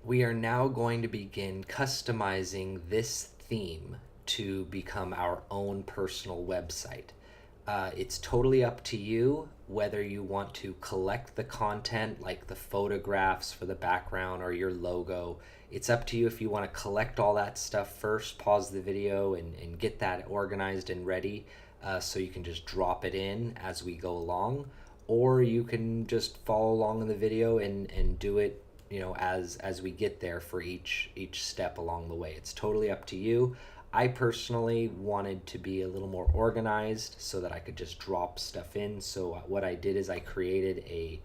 We are now going to begin customizing this theme to become our own personal website. It's totally up to you whether you want to collect the content like the photographs for the background or your logo. It's up to you if you want to collect all that stuff first, pause the video and get that organized and ready so you can just drop it in as we go along, or you can just follow along in the video and do it as we get there for each step along the way. It's totally up to you. I personally wanted to be a little more organized so that I could just drop stuff in. So what I did is I created a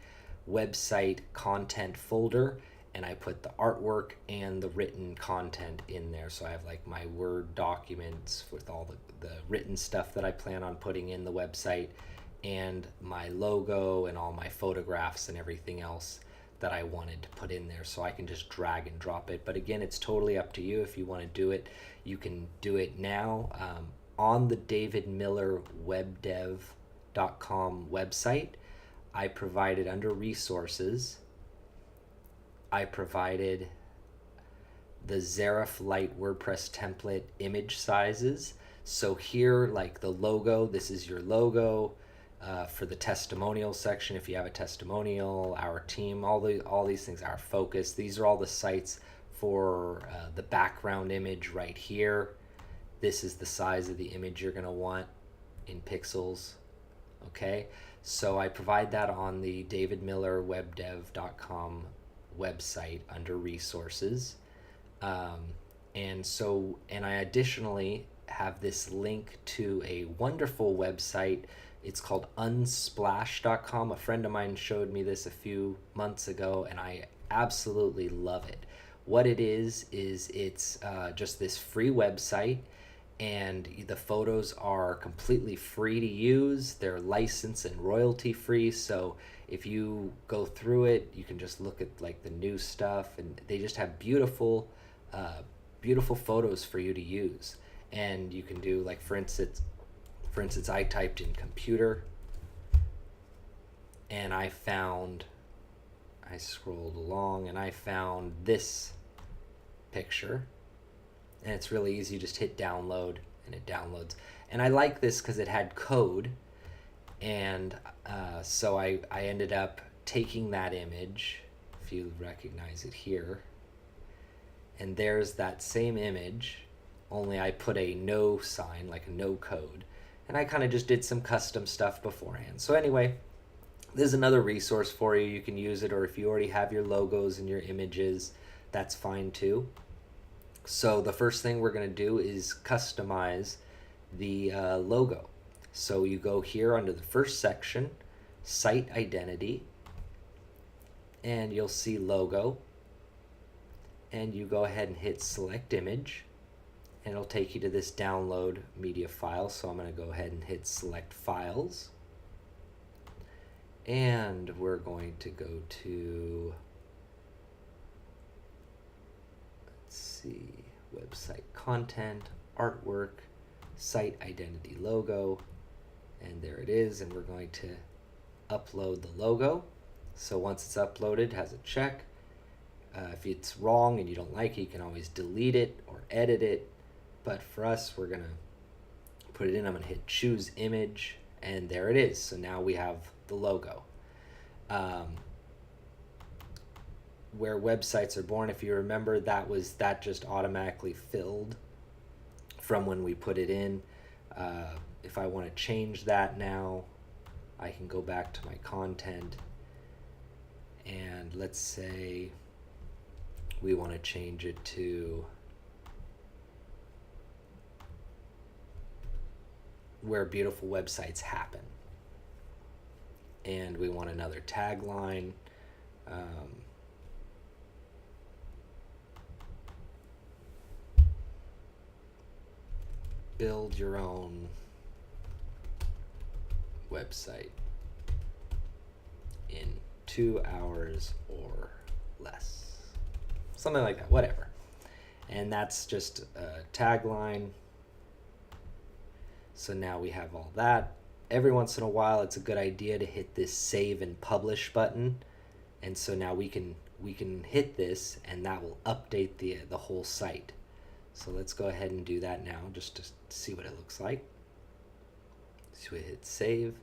website content folder and I put the artwork and the written content in there. So I have like my Word documents with all the written stuff that I plan on putting in the website, and my logo and all my photographs and everything else that I wanted to put in there. So I can just drag and drop it. But again, it's totally up to you. If you want to do it, you can do it now. On the davidmillerwebdev.com website, I provided under resources, I provided the Zerif Lite WordPress template image sizes. So here, like the logo, this is your logo. For the testimonial section, if you have a testimonial, our team, all these things, our focus, these are all the sites for the background image right here. This is the size of the image you're going to want in pixels. Okay, so I provide that on the davidmillerwebdev.com website under resources. And I additionally have this link to a wonderful website. It's called Unsplash.com. A friend of mine showed me this a few months ago, and I absolutely love it. What it is it's just this free website, and the photos are completely free to use. They're license and royalty free, so if you go through it, you can just look at like the new stuff, and they just have beautiful photos for you to use. And you can do, like, for instance, I typed in computer and I scrolled along and I found this picture, and it's really easy. You just hit download and it downloads. And I like this because it had code, and so I ended up taking that image, if you recognize it here, and there's that same image, only I put a no sign, like a no code. And I kind of just did some custom stuff beforehand. So anyway, there's another resource for you. You can use it, or if you already have your logos and your images, that's fine too. So the first thing we're going to do is customize the logo. So you go here under the first section, Site Identity, and you'll see Logo. And you go ahead and hit Select Image, and it'll take you to this download media file. So I'm going to go ahead and hit select files, and we're going to go to, let's see, website content, artwork, site identity logo, and there it is. And we're going to upload the logo. So once it's uploaded, it has a check. If it's wrong and you don't like it, you can always delete it or edit it. But for us, we're going to put it in. I'm going to hit choose image, and there it is. So now we have the logo. Where websites are born, if you remember, that just automatically filled from when we put it in. If I want to change that now, I can go back to my content, and let's say we want to change it to where beautiful websites happen, and we want another tagline. Build your own website in 2 hours or less, something like that, whatever. And that's just a tagline. So now we have all that. Every once in a while, it's a good idea to hit this save and publish button. And so now we can we can hit this and that will update the whole site. So let's go ahead and do that now just to see what it looks like. So we hit save.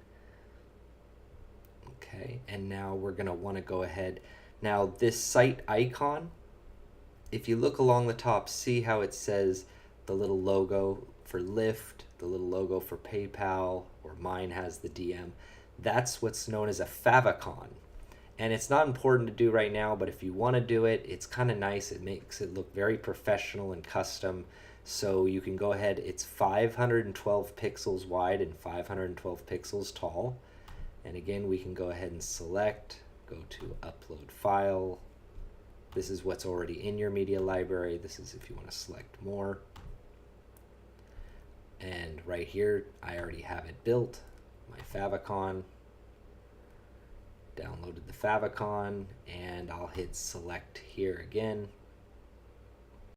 Okay, and now we're going to want to go ahead. Now this site icon, if you look along the top, see how it says the little logo for Lyft, the little logo for PayPal, or mine has the DM. That's what's known as a favicon. And it's not important to do right now, but if you want to do it, it's kind of nice. It makes it look very professional and custom. So you can go ahead, it's 512 pixels wide and 512 pixels tall. And again, we can go ahead and select, go to upload file. This is what's already in your media library. This is if you want to select more. And right here, I already have it built, my favicon. Downloaded the favicon, and I'll hit select here again.